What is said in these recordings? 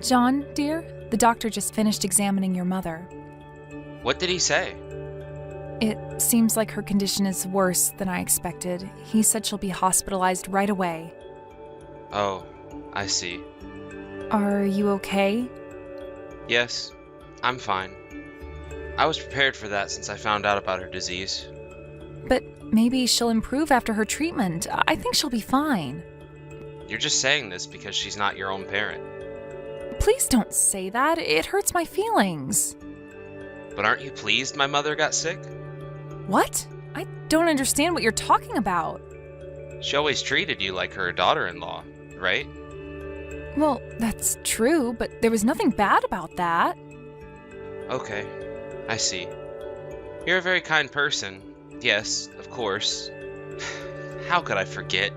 John, dear, the doctor just finished examining your mother. What did he say? It seems like her condition is worse than I expected. He said she'll be hospitalized right away. Oh, I see. Are you okay? Yes, I'm fine. I was prepared for that since I found out about her disease. But maybe she'll improve after her treatment. I think she'll be fine. You're just saying this because she's not your own parent. Please don't say that. It hurts my feelings. But aren't you pleased my mother got sick? What? I don't understand what you're talking about. She always treated you like her daughter-in-law, right? Well, that's true, but there was nothing bad about that. Okay, I see. You're a very kind person. Yes, of course. How could I forget?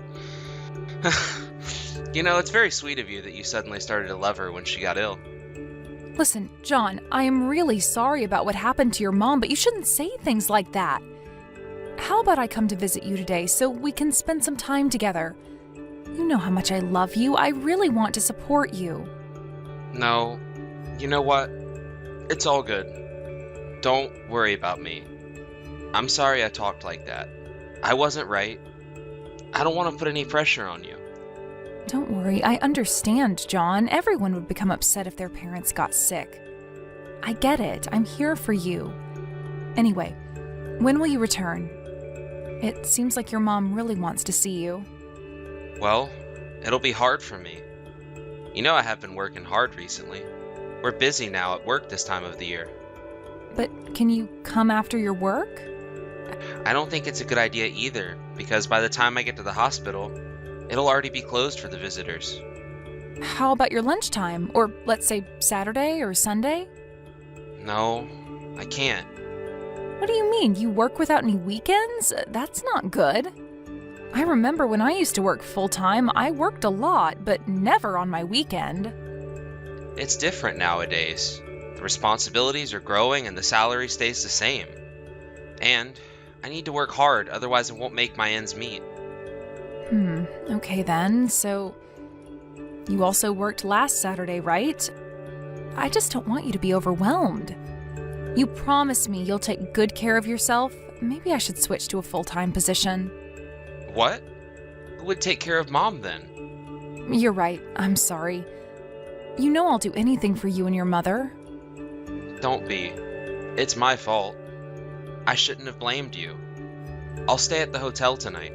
You know, it's very sweet of you that you suddenly started to love her when she got ill. Listen, John, I am really sorry about what happened to your mom, but you shouldn't say things like that. How about I come to visit you today so we can spend some time together? You know how much I love you. I really want to support you. No, you know what? It's all good. Don't worry about me. I'm sorry I talked like that. I wasn't right. I don't want to put any pressure on you. Don't worry, I understand, John. Everyone would become upset if their parents got sick. I get it. I'm here for you. Anyway, when will you return? It seems like your mom really wants to see you. Well, it'll be hard for me. You know I have been working hard recently. We're busy now at work this time of the year. But can you come after your work? I don't think it's a good idea either, because by the time I get to the hospital, it'll already be closed for the visitors. How about your lunchtime? Or let's say Saturday or Sunday? No, I can't. What do you mean? You work without any weekends? That's not good. I remember when I used to work full-time, I worked a lot, but never on my weekend. It's different nowadays. The responsibilities are growing and the salary stays the same. And I need to work hard, otherwise it won't make my ends meet. Okay then. So, you also worked last Saturday, right? I just don't want you to be overwhelmed. You promised me you'll take good care of yourself. Maybe I should switch to a full-time position. What? Who would take care of Mom then? You're right. I'm sorry. You know I'll do anything for you and your mother. Don't be. It's my fault. I shouldn't have blamed you. I'll stay at the hotel tonight.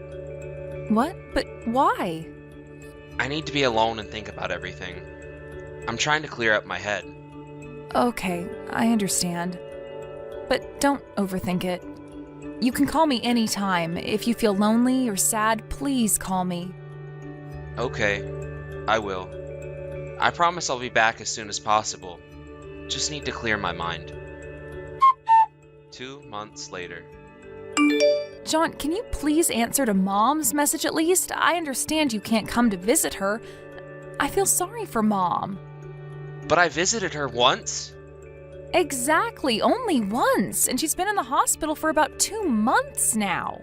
What? But why? I need to be alone and think about everything. I'm trying to clear up my head. Okay, I understand. But don't overthink it. You can call me anytime. If you feel lonely or sad, please call me. Okay, I will. I promise I'll be back as soon as possible. Just need to clear my mind. 2 months later. John, can you please answer to Mom's message at least? I understand you can't come to visit her. I feel sorry for Mom. But I visited her once. Exactly, only once, and she's been in the hospital for about 2 months now.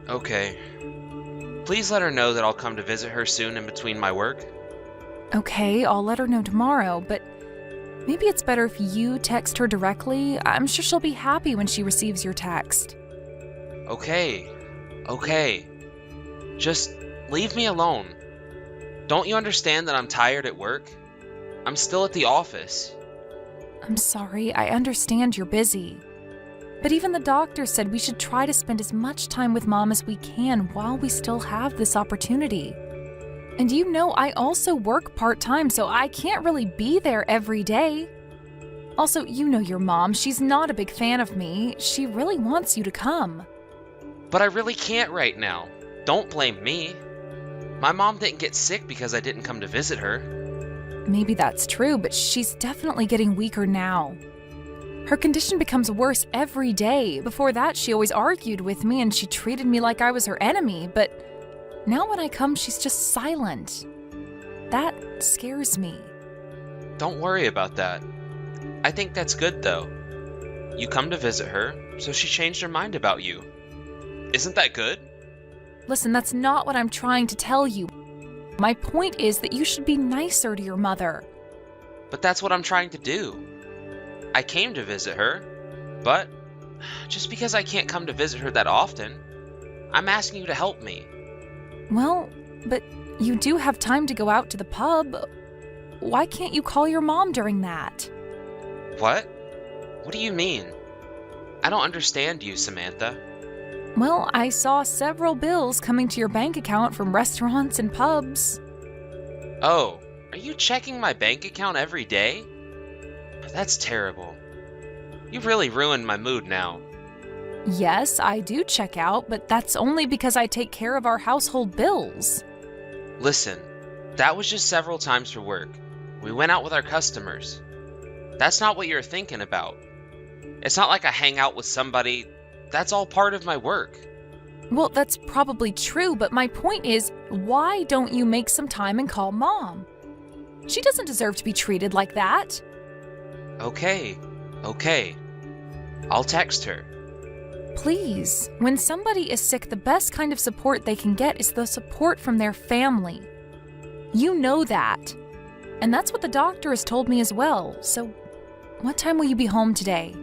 Okay. Please let her know that I'll come to visit her soon in between my work. Okay, I'll let her know tomorrow, but maybe it's better if you text her directly. I'm sure she'll be happy when she receives your text. Okay. Just leave me alone. Don't you understand that I'm tired at work? I'm still at the office. I'm sorry, I understand you're busy. But even the doctor said we should try to spend as much time with Mom as we can while we still have this opportunity. And you know I also work part-time, so I can't really be there every day. Also, you know your mom, she's not a big fan of me. She really wants you to come. But I really can't right now. Don't blame me. My mom didn't get sick because I didn't come to visit her. Maybe that's true, but she's definitely getting weaker now. Her condition becomes worse every day. Before that, she always argued with me and she treated me like I was her enemy, but now when I come, she's just silent. That scares me. Don't worry about that. I think that's good, though. You come to visit her, so she changed her mind about you. Isn't that good? Listen, that's not what I'm trying to tell you. My point is that you should be nicer to your mother. But that's what I'm trying to do. I came to visit her, but just because I can't come to visit her that often, I'm asking you to help me. Well, but you do have time to go out to the pub. Why can't you call your mom during that? What? What do you mean? I don't understand you, Samantha. Well, I saw several bills coming to your bank account from restaurants and pubs. Oh, are you checking my bank account every day? That's terrible. You really ruined my mood now. Yes, I do check out, but that's only because I take care of our household bills. Listen, that was just several times for work. We went out with our customers. That's not what you're thinking about. It's not like I hang out with somebody. That's all part of my work. Well, that's probably true, but my point is, why don't you make some time and call Mom? She doesn't deserve to be treated like that. Okay. I'll text her. Please, when somebody is sick, the best kind of support they can get is the support from their family. You know that. And that's what the doctor has told me as well. So, what time will you be home today?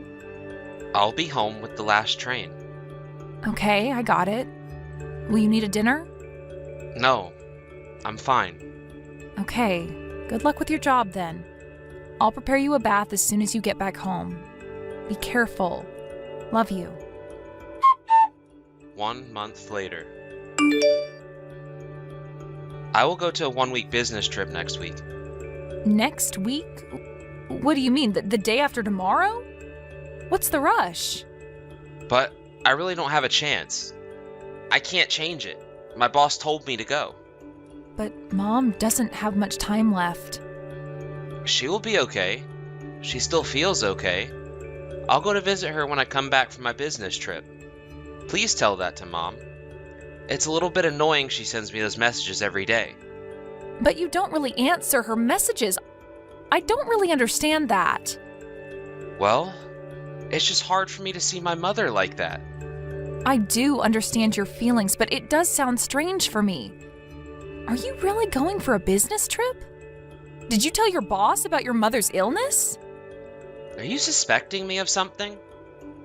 I'll be home with the last train. Okay, I got it. Will you need a dinner? No, I'm fine. Okay, good luck with your job then. I'll prepare you a bath as soon as you get back home. Be careful. Love you. 1 month later. I will go to a 1-week business trip next week. Next week? What do you mean, the day after tomorrow? What's the rush? But I really don't have a chance. I can't change it. My boss told me to go. But Mom doesn't have much time left. She will be okay. She still feels okay. I'll go to visit her when I come back from my business trip. Please tell that to Mom. It's a little bit annoying she sends me those messages every day. But you don't really answer her messages. I don't really understand that. Well, it's just hard for me to see my mother like that. I do understand your feelings, but it does sound strange for me. Are you really going for a business trip? Did you tell your boss about your mother's illness? Are you suspecting me of something?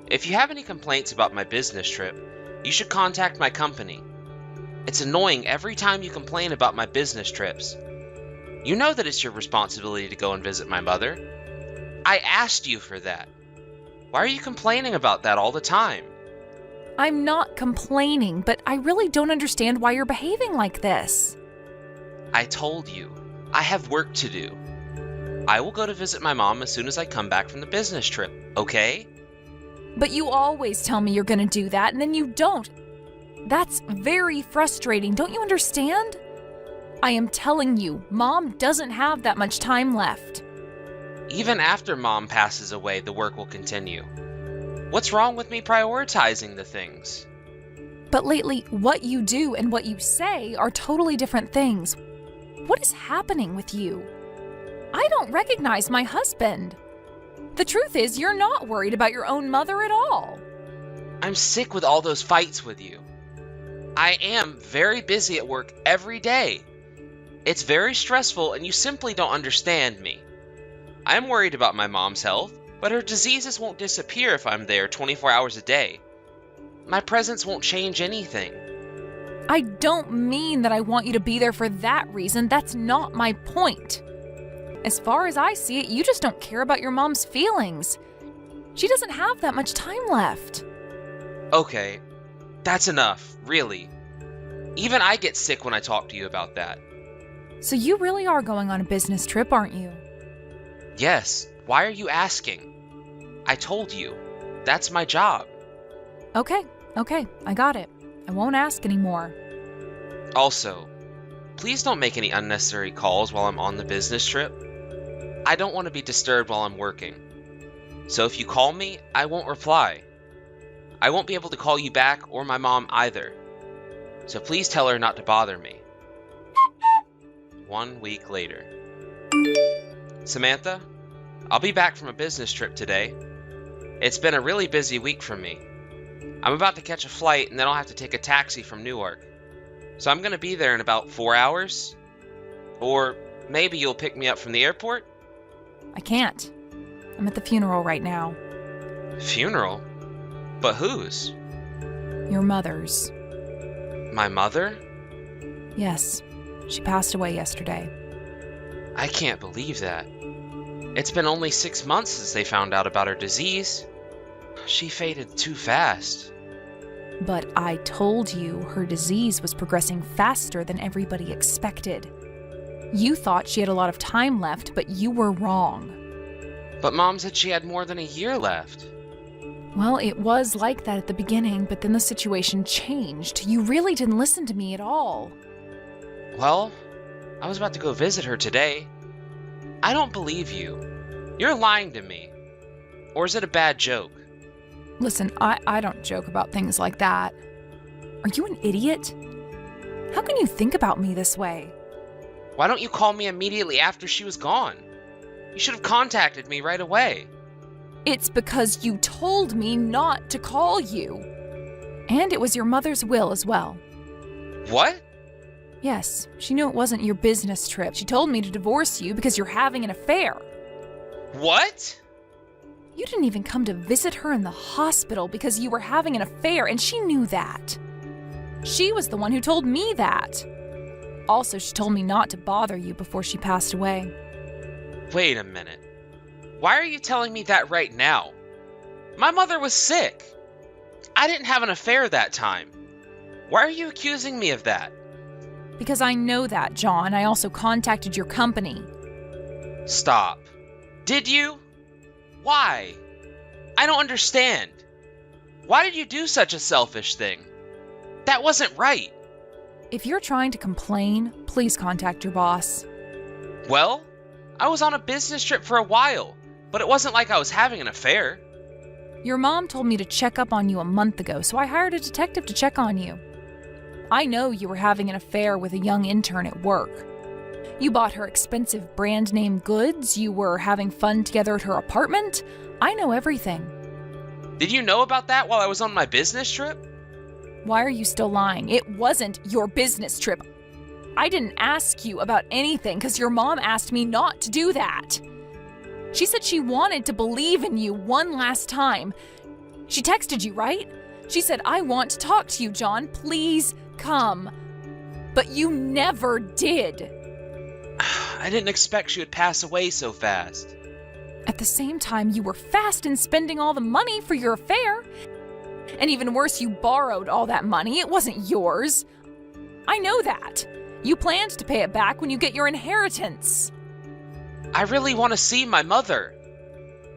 If you have any complaints about my business trip, you should contact my company. It's annoying every time you complain about my business trips. You know that it's your responsibility to go and visit my mother. I asked you for that. Why are you complaining about that all the time? I'm not complaining, but I really don't understand why you're behaving like this. I told you, I have work to do. I will go to visit my mom as soon as I come back from the business trip, okay? But you always tell me you're going to do that, and then you don't. That's very frustrating, don't you understand? I am telling you, Mom doesn't have that much time left. Even after Mom passes away, the work will continue. What's wrong with me prioritizing the things? But lately, what you do and what you say are totally different things. What is happening with you? I don't recognize my husband. The truth is, you're not worried about your own mother at all. I'm sick with all those fights with you. I am very busy at work every day. It's very stressful and you simply don't understand me. I am worried about my mom's health, but her diseases won't disappear if I'm there 24 hours a day. My presence won't change anything. I don't mean that I want you to be there for that reason. That's not my point. As far as I see it, you just don't care about your mom's feelings. She doesn't have that much time left. Okay, that's enough, really. Even I get sick when I talk to you about that. So you really are going on a business trip, aren't you? Yes, why are you asking? I told you, that's my job. Okay, I got it. I won't ask anymore. Also, please don't make any unnecessary calls while I'm on the business trip. I don't want to be disturbed while I'm working. So if you call me, I won't reply. I won't be able to call you back or my mom either. So please tell her not to bother me. 1 week later. Samantha, I'll be back from a business trip today. It's been a really busy week for me. I'm about to catch a flight and then I'll have to take a taxi from Newark. So I'm going to be there in about 4 hours. Or maybe you'll pick me up from the airport? I can't. I'm at the funeral right now. Funeral? But whose? Your mother's. My mother? Yes, she passed away yesterday. I can't believe that. It's been only 6 months since they found out about her disease. She faded too fast. But I told you her disease was progressing faster than everybody expected. You thought she had a lot of time left, but you were wrong. But Mom said she had more than a year left. Well, it was like that at the beginning, but then the situation changed. You really didn't listen to me at all. Well, I was about to go visit her today. I don't believe you. You're lying to me. Or is it a bad joke? Listen, I don't joke about things like that. Are you an idiot? How can you think about me this way? Why don't you call me immediately after she was gone? You should have contacted me right away. It's because you told me not to call you. And it was your mother's will as well. What? Yes, she knew it wasn't your business trip. She told me to divorce you because you're having an affair. What? You didn't even come to visit her in the hospital because you were having an affair, and she knew that. She was the one who told me that. Also, she told me not to bother you before she passed away. Wait a minute. Why are you telling me that right now? My mother was sick. I didn't have an affair that time. Why are you accusing me of that? Because I know that, John. I also contacted your company. Stop. Did you? Why? I don't understand. Why did you do such a selfish thing? That wasn't right. If you're trying to complain, please contact your boss. Well, I was on a business trip for a while, but it wasn't like I was having an affair. Your mom told me to check up on you a month ago, so I hired a detective to check on you. I know you were having an affair with a young intern at work. You bought her expensive brand name goods, you were having fun together at her apartment. I know everything. Did you know about that while I was on my business trip? Why are you still lying? It wasn't your business trip. I didn't ask you about anything because your mom asked me not to do that. She said she wanted to believe in you one last time. She texted you, right? She said, I want to talk to you, John. Please come. But you never did. I didn't expect she would pass away so fast. At the same time, you were fast in spending all the money for your affair. And even worse, you borrowed all that money. It wasn't yours. I know that. You planned to pay it back when you get your inheritance. I really want to see my mother.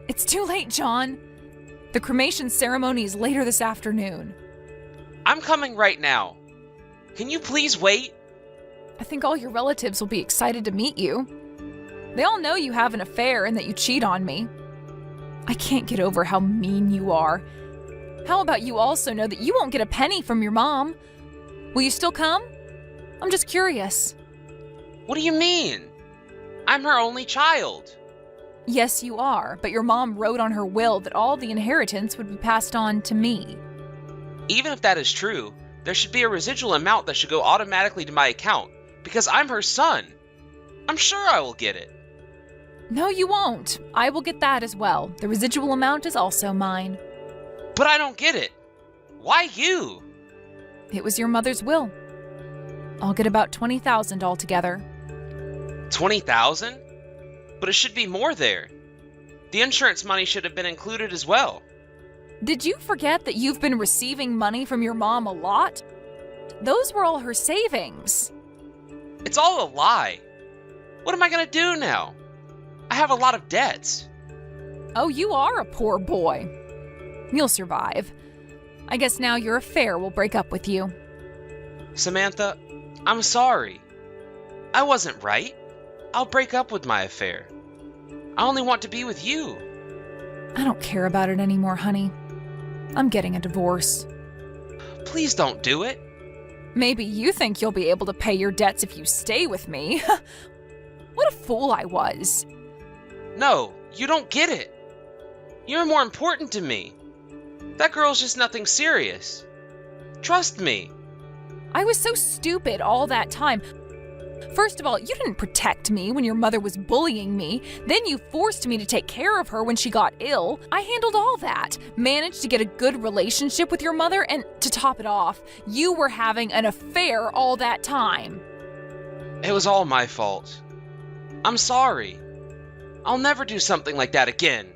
It's too late, John. The cremation ceremony is later this afternoon. I'm coming right now. Can you please wait? I think all your relatives will be excited to meet you. They all know you have an affair and that you cheat on me. I can't get over how mean you are. How about you also know that you won't get a penny from your mom? Will you still come? I'm just curious. What do you mean? I'm her only child. Yes, you are, but your mom wrote on her will that all the inheritance would be passed on to me. Even if that is true, there should be a residual amount that should go automatically to my account, because I'm her son. I'm sure I will get it. No, you won't. I will get that as well. The residual amount is also mine. But I don't get it. Why you? It was your mother's will. I'll get about $20,000 altogether. 20,000? But it should be more there. The insurance money should have been included as well. Did you forget that you've been receiving money from your mom a lot? Those were all her savings. It's all a lie. What am I going to do now? I have a lot of debts. Oh, you are a poor boy. You'll survive. I guess now your affair will break up with you. Samantha, I'm sorry. I wasn't right. I'll break up with my affair. I only want to be with you. I don't care about it anymore, honey. I'm getting a divorce. Please don't do it. Maybe you think you'll be able to pay your debts if you stay with me. What a fool I was. No, you don't get it. You're more important to me. That girl's just nothing serious. Trust me. I was so stupid all that time. First of all, you didn't protect me when your mother was bullying me. Then you forced me to take care of her when she got ill. I handled all that, managed to get a good relationship with your mother, and to top it off, you were having an affair all that time. It was all my fault. I'm sorry. I'll never do something like that again.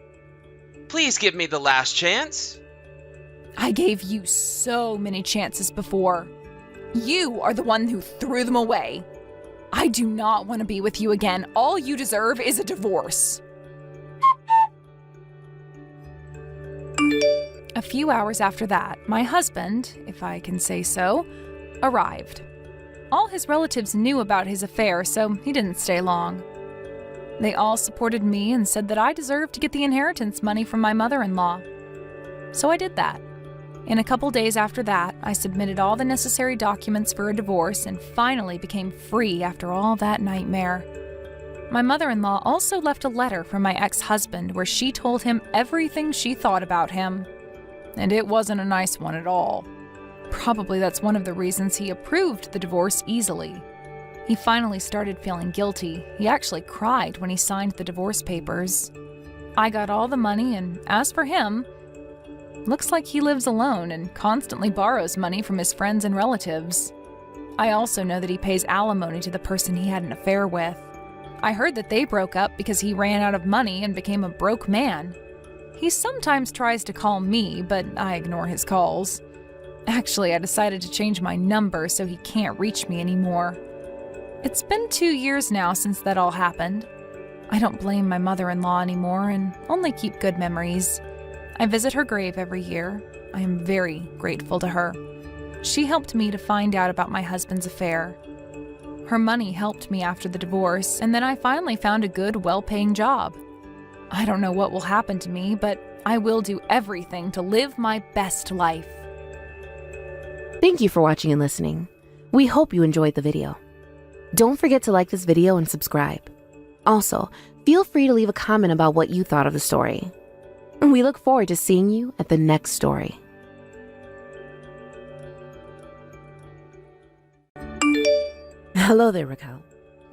Please give me the last chance. I gave you so many chances before. You are the one who threw them away. I do not want to be with you again. All you deserve is a divorce. A few hours after that, my husband, if I can say so, arrived. All his relatives knew about his affair, so he didn't stay long. They all supported me and said that I deserved to get the inheritance money from my mother-in-law. So I did that. In a couple days after that, I submitted all the necessary documents for a divorce and finally became free after all that nightmare. My mother-in-law also left a letter from my ex-husband where she told him everything she thought about him. And it wasn't a nice one at all. Probably that's one of the reasons he approved the divorce easily. He finally started feeling guilty. He actually cried when he signed the divorce papers. I got all the money, and as for him, looks like he lives alone and constantly borrows money from his friends and relatives. I also know that he pays alimony to the person he had an affair with. I heard that they broke up because he ran out of money and became a broke man. He sometimes tries to call me, but I ignore his calls. Actually, I decided to change my number so he can't reach me anymore. It's been 2 years now since that all happened. I don't blame my mother-in-law anymore and only keep good memories. I visit her grave every year. I am very grateful to her. She helped me to find out about my husband's affair. Her money helped me after the divorce, and then I finally found a good, well-paying job. I don't know what will happen to me, but I will do everything to live my best life. Thank you for watching and listening. We hope you enjoyed the video. Don't forget to like this video and subscribe. Also, feel free to leave a comment about what you thought of the story. We look forward to seeing you at the next story. Hello there, Raquel.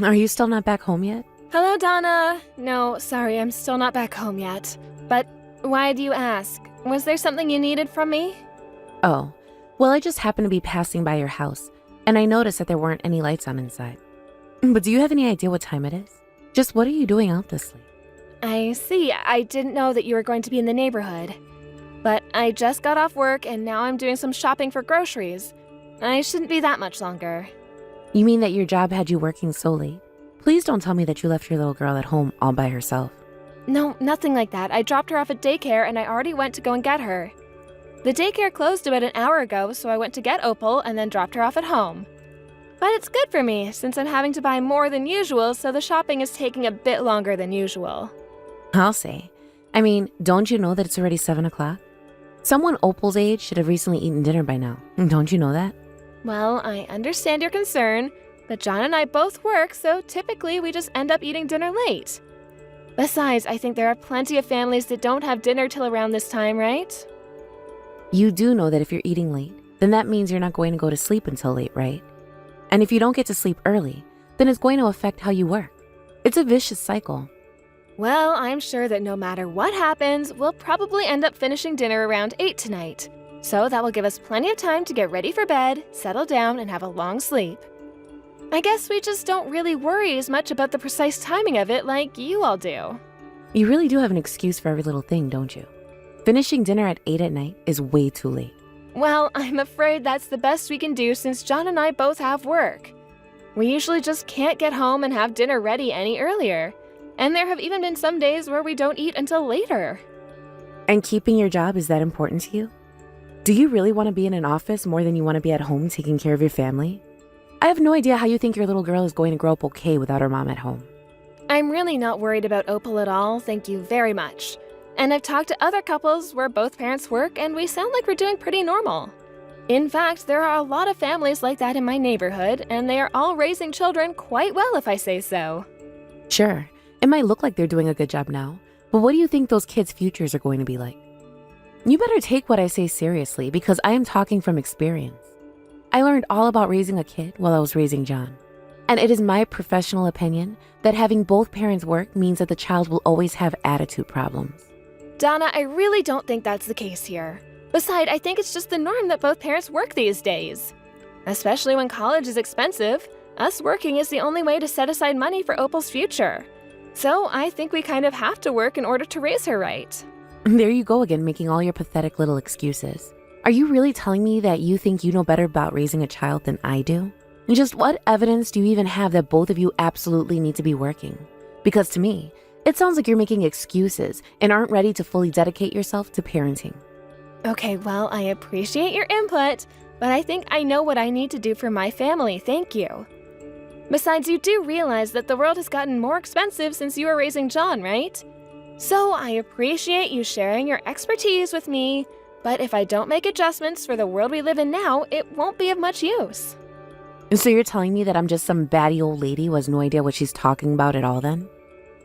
Are you still not back home yet? Hello, Donna. No, sorry, I'm still not back home yet. But why do you ask? Was there something you needed from me? Oh, well, I just happened to be passing by your house, and I noticed that there weren't any lights on inside. But do you have any idea what time it is? Just what are you doing out this late? I see. I didn't know that you were going to be in the neighborhood. But I just got off work and now I'm doing some shopping for groceries. I shouldn't be that much longer. You mean that your job had you working so late? Please don't tell me that you left your little girl at home all by herself. No, nothing like that. I dropped her off at daycare and I already went to go and get her. The daycare closed about an hour ago, so I went to get Opal and then dropped her off at home. But it's good for me, since I'm having to buy more than usual, so the shopping is taking a bit longer than usual. I'll say. I mean, don't you know that it's already 7 o'clock? Someone Opal's age should have recently eaten dinner by now. Don't you know that? Well, I understand your concern, but John and I both work, so typically we just end up eating dinner late. Besides, I think there are plenty of families that don't have dinner till around this time, right? You do know that if you're eating late, then that means you're not going to go to sleep until late, right? And if you don't get to sleep early, then it's going to affect how you work. It's a vicious cycle. Well, I'm sure that no matter what happens, we'll probably end up finishing dinner around 8 tonight. So that will give us plenty of time to get ready for bed, settle down, and have a long sleep. I guess we just don't really worry as much about the precise timing of it like you all do. You really do have an excuse for every little thing, don't you? Finishing dinner at 8 at night is way too late. Well, I'm afraid that's the best we can do since John and I both have work. We usually just can't get home and have dinner ready any earlier. And there have even been some days where we don't eat until later. And keeping your job is that important to you? Do you really want to be in an office more than you want to be at home taking care of your family? I have no idea how you think your little girl is going to grow up okay without her mom at home. I'm really not worried about Opal at all, thank you very much. And I've talked to other couples where both parents work and we sound like we're doing pretty normal. In fact, there are a lot of families like that in my neighborhood, and they are all raising children quite well if I say so. Sure, it might look like they're doing a good job now, but what do you think those kids' futures are going to be like? You better take what I say seriously because I am talking from experience. I learned all about raising a kid while I was raising John. And it is my professional opinion that having both parents work means that the child will always have attitude problems. Donna, I really don't think that's the case here. Besides, I think it's just the norm that both parents work these days. Especially when college is expensive, us working is the only way to set aside money for Opal's future. So I think we kind of have to work in order to raise her right. There you go again, making all your pathetic little excuses. Are you really telling me that you think you know better about raising a child than I do? And just what evidence do you even have that both of you absolutely need to be working? Because to me, it sounds like you're making excuses and aren't ready to fully dedicate yourself to parenting. Okay, well, I appreciate your input, but I think I know what I need to do for my family, thank you. Besides, you do realize that the world has gotten more expensive since you were raising John, right? So I appreciate you sharing your expertise with me, but if I don't make adjustments for the world we live in now, it won't be of much use. And so you're telling me that I'm just some batty old lady who has no idea what she's talking about at all then?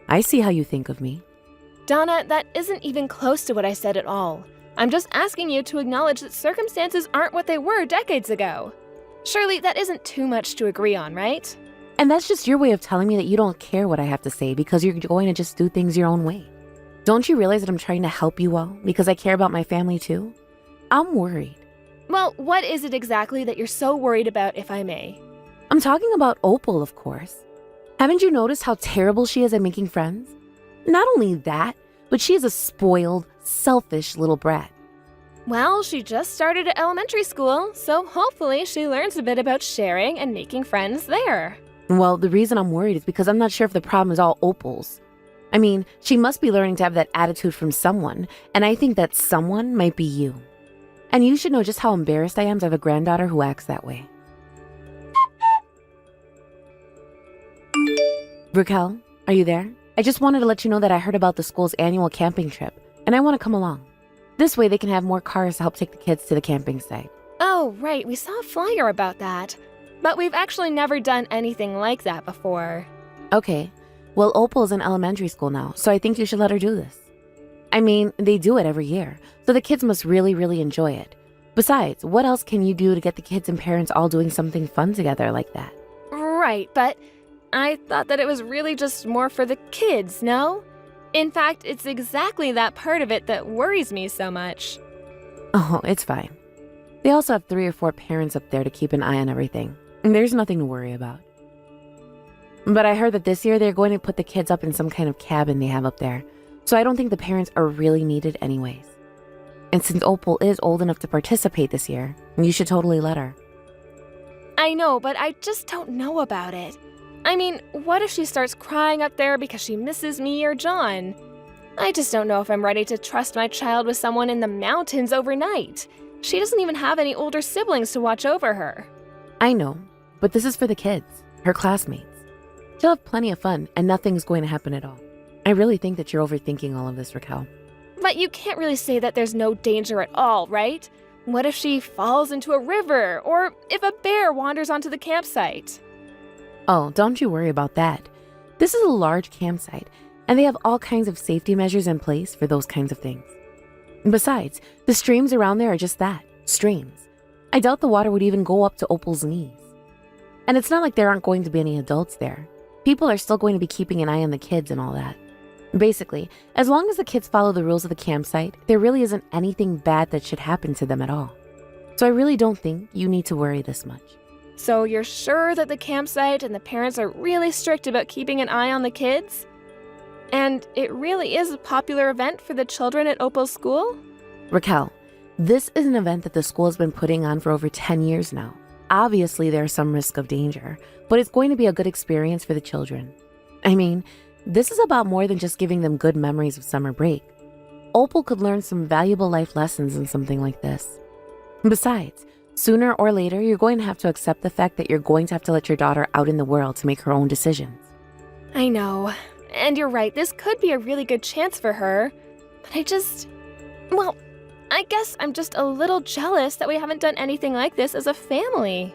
I see how you think of me. Donna, that isn't even close to what I said at all. I'm just asking you to acknowledge that circumstances aren't what they were decades ago. Surely that isn't too much to agree on, right? And that's just your way of telling me that you don't care what I have to say because you're going to just do things your own way. Don't you realize that I'm trying to help you all because I care about my family too? I'm worried. Well, what is it exactly that you're so worried about, if I may? I'm talking about Opal, of course. Haven't you noticed how terrible she is at making friends? Not only that, but she is a spoiled, selfish little brat. Well, she just started at elementary school, so hopefully she learns a bit about sharing and making friends there. Well, the reason I'm worried is because I'm not sure if the problem is all Opal's. I mean, she must be learning to have that attitude from someone, and I think that someone might be you. And you should know just how embarrassed I am to have a granddaughter who acts that way. Raquel, are you there? I just wanted to let you know that I heard about the school's annual camping trip, and I want to come along. This way they can have more cars to help take the kids to the camping site. Oh, right, we saw a flyer about that. But we've actually never done anything like that before. Okay, well, Opal is in elementary school now, so I think you should let her do this. I mean, they do it every year, so the kids must really, really enjoy it. Besides, what else can you do to get the kids and parents all doing something fun together like that? Right, but I thought that it was really just more for the kids, no? In fact, it's exactly that part of it that worries me so much. Oh, it's fine. They also have 3 or 4 parents up there to keep an eye on everything. There's nothing to worry about. But I heard that this year they're going to put the kids up in some kind of cabin they have up there, so I don't think the parents are really needed anyways. And since Opal is old enough to participate this year, you should totally let her. I know, but I just don't know about it. I mean, what if she starts crying up there because she misses me or John? I just don't know if I'm ready to trust my child with someone in the mountains overnight. She doesn't even have any older siblings to watch over her. I know, but this is for the kids, her classmates. She'll have plenty of fun, and nothing's going to happen at all. I really think that you're overthinking all of this, Raquel. But you can't really say that there's no danger at all, right? What if she falls into a river, or if a bear wanders onto the campsite? Oh, don't you worry about that. This is a large campsite, and they have all kinds of safety measures in place for those kinds of things. Besides, the streams around there are just that, streams. I doubt the water would even go up to Opal's knees. And it's not like there aren't going to be any adults there. People are still going to be keeping an eye on the kids and all that. Basically, as long as the kids follow the rules of the campsite, there really isn't anything bad that should happen to them at all. So I really don't think you need to worry this much. So you're sure that the campsite and the parents are really strict about keeping an eye on the kids? And it really is a popular event for the children at Opal's school? Raquel, this is an event that the school has been putting on for over 10 years now. Obviously, there's some risk of danger, but it's going to be a good experience for the children. I mean, this is about more than just giving them good memories of summer break. Opal could learn some valuable life lessons in something like this. Besides, sooner or later, you're going to have to accept the fact that you're going to have to let your daughter out in the world to make her own decisions. I know. And you're right, this could be a really good chance for her. But I guess I'm just a little jealous that we haven't done anything like this as a family.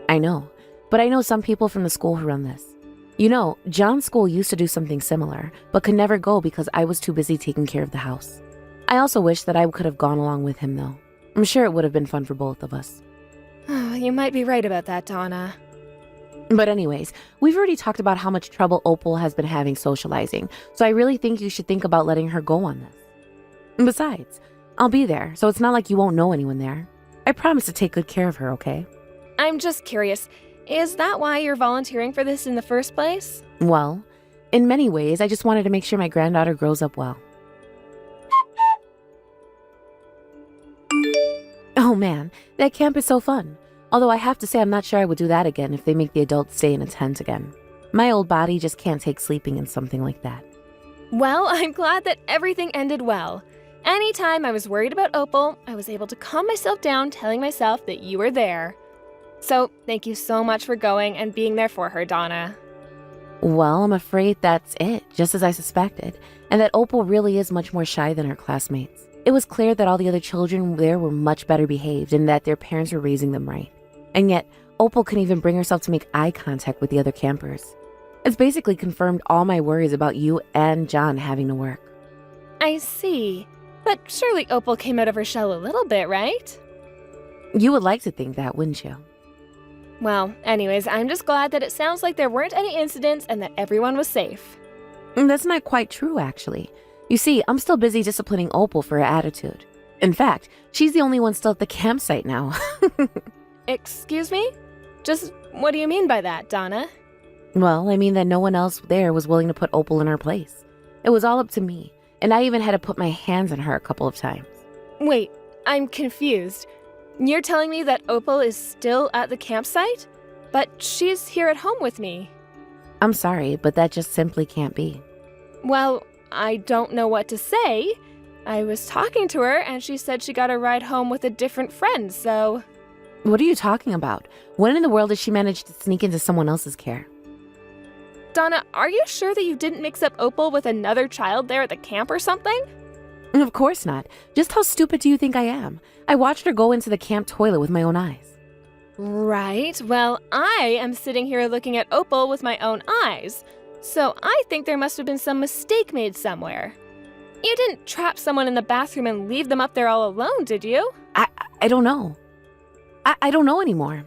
I know, but I know some people from the school who run this. You know, John's school used to do something similar, but could never go because I was too busy taking care of the house. I also wish that I could have gone along with him, though. I'm sure it would have been fun for both of us. You might be right about that, Donna. But anyways, we've already talked about how much trouble Opal has been having socializing, so I really think you should think about letting her go on this. And besides, I'll be there, so it's not like you won't know anyone there. I promise to take good care of her, okay? I'm just curious, is that why you're volunteering for this in the first place? Well, in many ways, I just wanted to make sure my granddaughter grows up well. Oh man, that camp is so fun. Although I have to say I'm not sure I would do that again if they make the adults stay in a tent again. My old body just can't take sleeping in something like that. Well, I'm glad that everything ended well. Anytime I was worried about Opal, I was able to calm myself down telling myself that you were there. So, thank you so much for going and being there for her, Donna. Well, I'm afraid that's it, just as I suspected, and that Opal really is much more shy than her classmates. It was clear that all the other children there were much better behaved and that their parents were raising them right. And yet, Opal couldn't even bring herself to make eye contact with the other campers. It's basically confirmed all my worries about you and John having to work. I see. But surely Opal came out of her shell a little bit, right? You would like to think that, wouldn't you? Well, anyways, I'm just glad that it sounds like there weren't any incidents and that everyone was safe. That's not quite true, actually. You see, I'm still busy disciplining Opal for her attitude. In fact, she's the only one still at the campsite now. Excuse me? Just what do you mean by that, Donna? Well, I mean that no one else there was willing to put Opal in her place. It was all up to me, and I even had to put my hands on her a couple of times. Wait, I'm confused. You're telling me that Opal is still at the campsite? But she's here at home with me. I'm sorry, but that just simply can't be. Well, I don't know what to say. I was talking to her and she said she got a ride home with a different friend, so... What are you talking about? When in the world did she manage to sneak into someone else's care? Donna, are you sure that you didn't mix up Opal with another child there at the camp or something? Of course not. Just how stupid do you think I am? I watched her go into the camp toilet with my own eyes. Right. Well, I am sitting here looking at Opal with my own eyes. So I think there must have been some mistake made somewhere. You didn't trap someone in the bathroom and leave them up there all alone, did you? I don't know. I don't know anymore.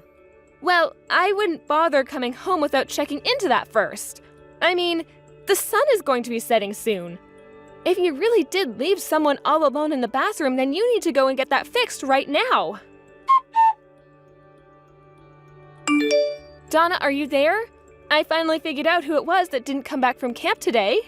Well, I wouldn't bother coming home without checking into that first. I mean, the sun is going to be setting soon. If you really did leave someone all alone in the bathroom, then you need to go and get that fixed right now. Donna, are you there? I finally figured out who it was that didn't come back from camp today.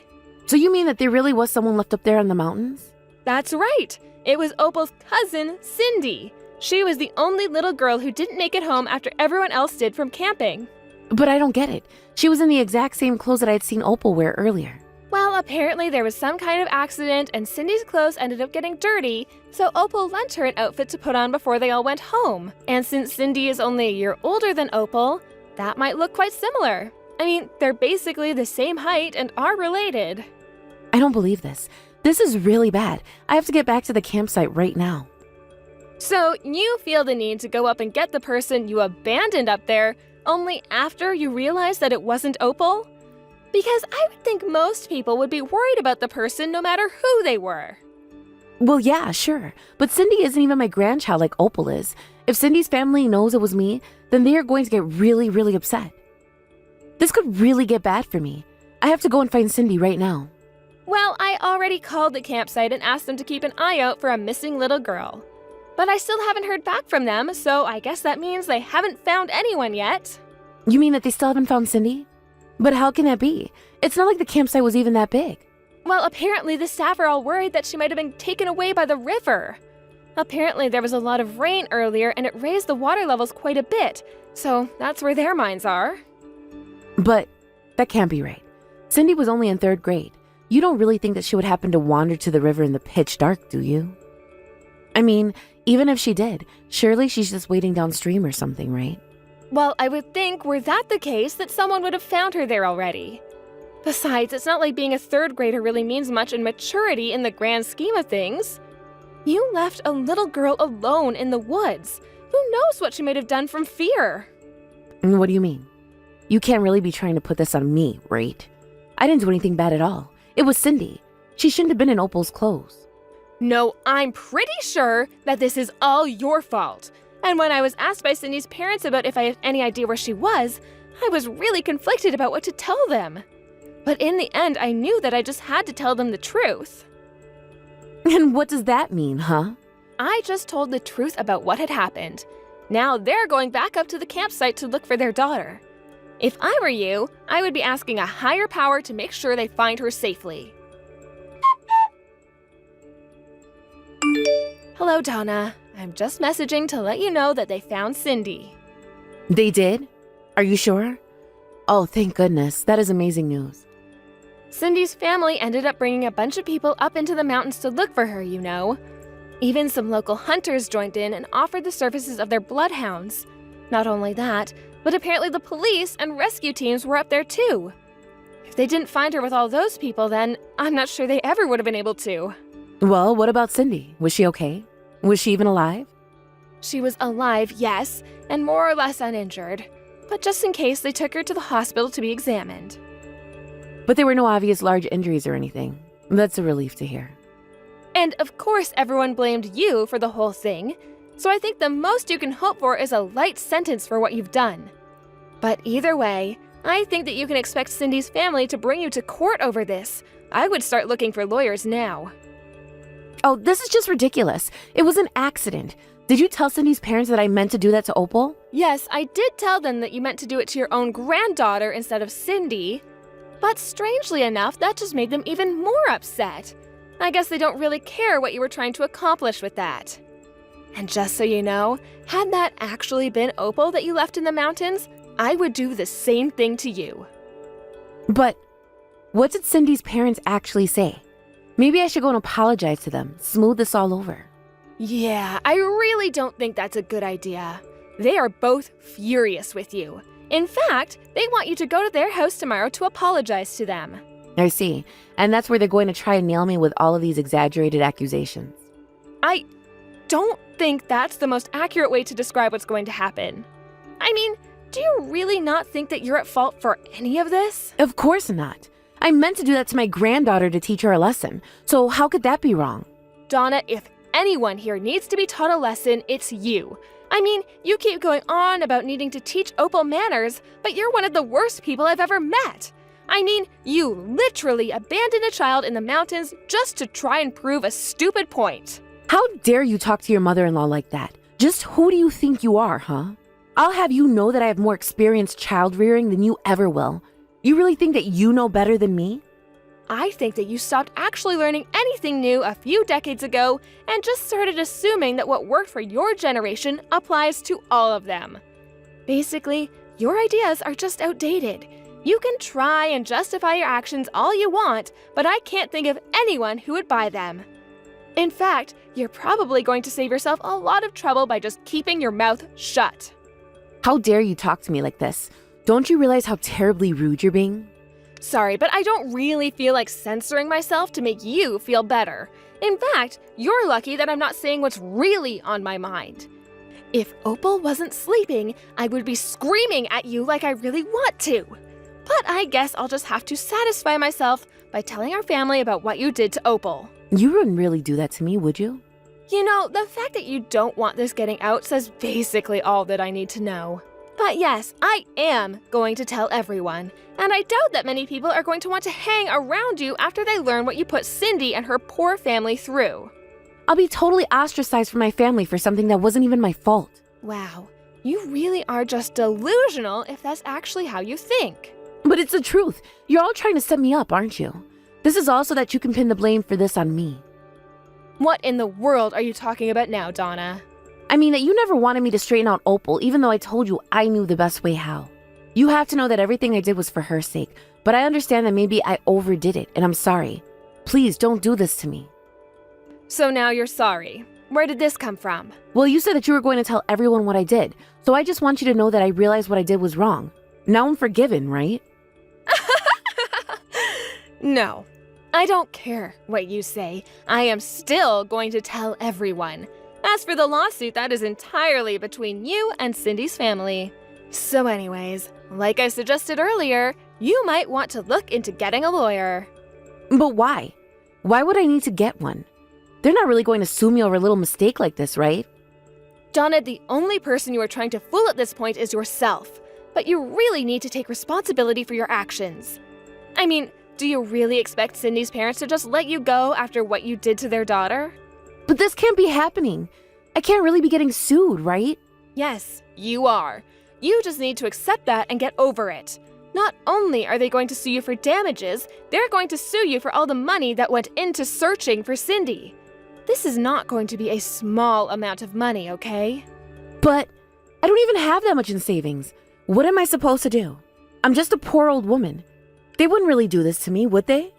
So you mean that there really was someone left up there in the mountains? That's right. It was Opal's cousin, Cindy. She was the only little girl who didn't make it home after everyone else did from camping. But I don't get it. She was in the exact same clothes that I had seen Opal wear earlier. Well, apparently there was some kind of accident and Cindy's clothes ended up getting dirty, so Opal lent her an outfit to put on before they all went home. And since Cindy is only a year older than Opal, that might look quite similar. I mean, they're basically the same height and are related. I don't believe this. This is really bad. I have to get back to the campsite right now. So you feel the need to go up and get the person you abandoned up there only after you realize that it wasn't Opal? Because I would think most people would be worried about the person no matter who they were. Well, yeah, sure. But Cindy isn't even my grandchild like Opal is. If Cindy's family knows it was me, then they are going to get really, really upset. This could really get bad for me. I have to go and find Cindy right now. Well, I already called the campsite and asked them to keep an eye out for a missing little girl. But I still haven't heard back from them, so I guess that means they haven't found anyone yet. You mean that they still haven't found Cindy? But how can that be? It's not like the campsite was even that big. Well, apparently the staff are all worried that she might have been taken away by the river. Apparently there was a lot of rain earlier and it raised the water levels quite a bit, so that's where their minds are. But that can't be right. Cindy was only in 3rd grade. You don't really think that she would happen to wander to the river in the pitch dark, do you? I mean, even if she did, surely she's just waiting downstream or something, right? Well, I would think, were that the case, that someone would have found her there already. Besides, it's not like being a 3rd grader really means much in maturity in the grand scheme of things. You left a little girl alone in the woods. Who knows what she might have done from fear? What do you mean? You can't really be trying to put this on me, right? I didn't do anything bad at all. It was Cindy. She shouldn't have been in Opal's clothes. No, I'm pretty sure that this is all your fault. And when I was asked by Cindy's parents about if I had any idea where she was, I was really conflicted about what to tell them. But in the end, I knew that I just had to tell them the truth. And what does that mean, huh? I just told the truth about what had happened. Now they're going back up to the campsite to look for their daughter. If I were you, I would be asking a higher power to make sure they find her safely. Hello, Donna. I'm just messaging to let you know that they found Cindy. They did? Are you sure? Oh, thank goodness. That is amazing news. Cindy's family ended up bringing a bunch of people up into the mountains to look for her, you know. Even some local hunters joined in and offered the services of their bloodhounds. Not only that, but apparently the police and rescue teams were up there too. If they didn't find her with all those people, then I'm not sure they ever would have been able to. Well, what about Cindy? Was she okay? Was she even alive? She was alive, yes, and more or less uninjured. But just in case, they took her to the hospital to be examined. But there were no obvious large injuries or anything. That's a relief to hear. And of course, everyone blamed you for the whole thing. So I think the most you can hope for is a light sentence for what you've done. But either way, I think that you can expect Cindy's family to bring you to court over this. I would start looking for lawyers now. Oh, this is just ridiculous. It was an accident. Did you tell Cindy's parents that I meant to do that to Opal? Yes, I did tell them that you meant to do it to your own granddaughter instead of Cindy. But strangely enough, that just made them even more upset. I guess they don't really care what you were trying to accomplish with that. And just so you know, had that actually been Opal that you left in the mountains, I would do the same thing to you. But what did Cindy's parents actually say? Maybe I should go and apologize to them, smooth this all over. Yeah, I really don't think that's a good idea. They are both furious with you. In fact, they want you to go to their house tomorrow to apologize to them. I see. And that's where they're going to try and nail me with all of these exaggerated accusations. I don't think that's the most accurate way to describe what's going to happen. I mean, do you really not think that you're at fault for any of this? Of course not. I meant to do that to my granddaughter to teach her a lesson. So how could that be wrong? Donna, if anyone here needs to be taught a lesson, it's you. I mean, you keep going on about needing to teach Opal manners, but you're one of the worst people I've ever met. I mean, you literally abandoned a child in the mountains just to try and prove a stupid point. How dare you talk to your mother-in-law like that? Just who do you think you are, huh? I'll have you know that I have more experience child-rearing than you ever will. You really think that you know better than me? I think that you stopped actually learning anything new a few decades ago and just started assuming that what worked for your generation applies to all of them. Basically, your ideas are just outdated. You can try and justify your actions all you want, but I can't think of anyone who would buy them. In fact, you're probably going to save yourself a lot of trouble by just keeping your mouth shut. How dare you talk to me like this? Don't you realize how terribly rude you're being? Sorry, but I don't really feel like censoring myself to make you feel better. In fact, you're lucky that I'm not saying what's really on my mind. If Opal wasn't sleeping, I would be screaming at you like I really want to. But I guess I'll just have to satisfy myself by telling our family about what you did to Opal. You wouldn't really do that to me, would you? You know, the fact that you don't want this getting out says basically all that I need to know. But yes, I am going to tell everyone, and I doubt that many people are going to want to hang around you after they learn what you put Cindy and her poor family through. I'll be totally ostracized from my family for something that wasn't even my fault. Wow, you really are just delusional if that's actually how you think. But it's the truth. You're all trying to set me up, aren't you? This is also that you can pin the blame for this on me. What in the world are you talking about now, Donna? I mean that you never wanted me to straighten out Opal, even though I told you I knew the best way how. You have to know that everything I did was for her sake, but I understand that maybe I overdid it, and I'm sorry. Please don't do this to me. So now you're sorry. Where did this come from? Well, you said that you were going to tell everyone what I did, so I just want you to know that I realized what I did was wrong. Now I'm forgiven, right? No, I don't care what you say. I am still going to tell everyone. As for the lawsuit, that is entirely between you and Cindy's family. So anyways, like I suggested earlier, you might want to look into getting a lawyer. But why? Why would I need to get one? They're not really going to sue me over a little mistake like this, right? Donna, the only person you are trying to fool at this point is yourself. but you really need to take responsibility for your actions. I mean, do you really expect Cindy's parents to just let you go after what you did to their daughter? But this can't be happening. I can't really be getting sued, right? Yes, you are. You just need to accept that and get over it. Not only are they going to sue you for damages, they're going to sue you for all the money that went into searching for Cindy. This is not going to be a small amount of money, okay? But I don't even have that much in savings. What am I supposed to do? I'm just a poor old woman. They wouldn't really do this to me, would they?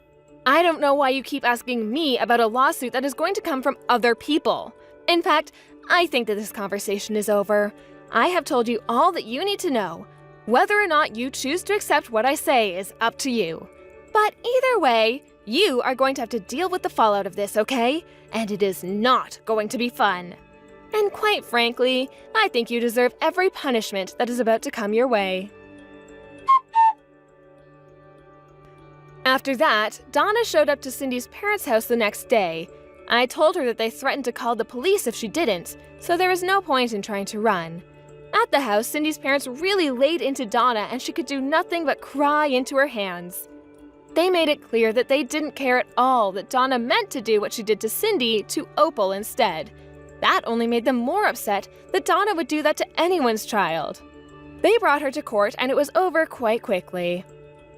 I don't know why you keep asking me about a lawsuit that is going to come from other people. In fact, I think that this conversation is over. I have told you all that you need to know. Whether or not you choose to accept what I say is up to you. But either way, you are going to have to deal with the fallout of this, okay? And it is not going to be fun. And quite frankly, I think you deserve every punishment that is about to come your way. After that, Donna showed up to Cindy's parents' house the next day. I told her that they threatened to call the police if she didn't, so there was no point in trying to run. At the house, Cindy's parents really laid into Donna and she could do nothing but cry into her hands. They made it clear that they didn't care at all that Donna meant to do what she did to Cindy to Opal instead. That only made them more upset that Donna would do that to anyone's child. They brought her to court and it was over quite quickly.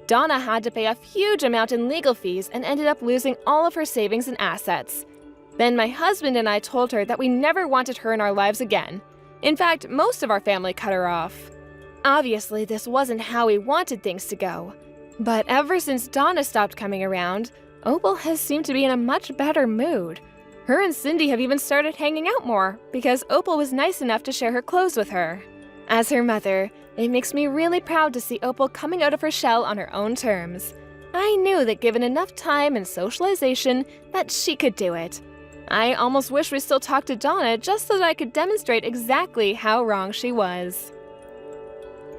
Donna had to pay a huge amount in legal fees and ended up losing all of her savings and assets. Then my husband and I told her that we never wanted her in our lives again. In fact, most of our family cut her off. Obviously, this wasn't how we wanted things to go. But ever since Donna stopped coming around, Opal has seemed to be in a much better mood. Her and Cindy have even started hanging out more because Opal was nice enough to share her clothes with her. As her mother, it makes me really proud to see Opal coming out of her shell on her own terms. I knew that given enough time and socialization that she could do it. I almost wish we still talked to Donna just so that I could demonstrate exactly how wrong she was.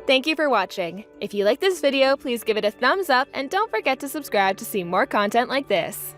Thank you for watching. If you like this video, please give it a thumbs up and don't forget to subscribe to see more content like this.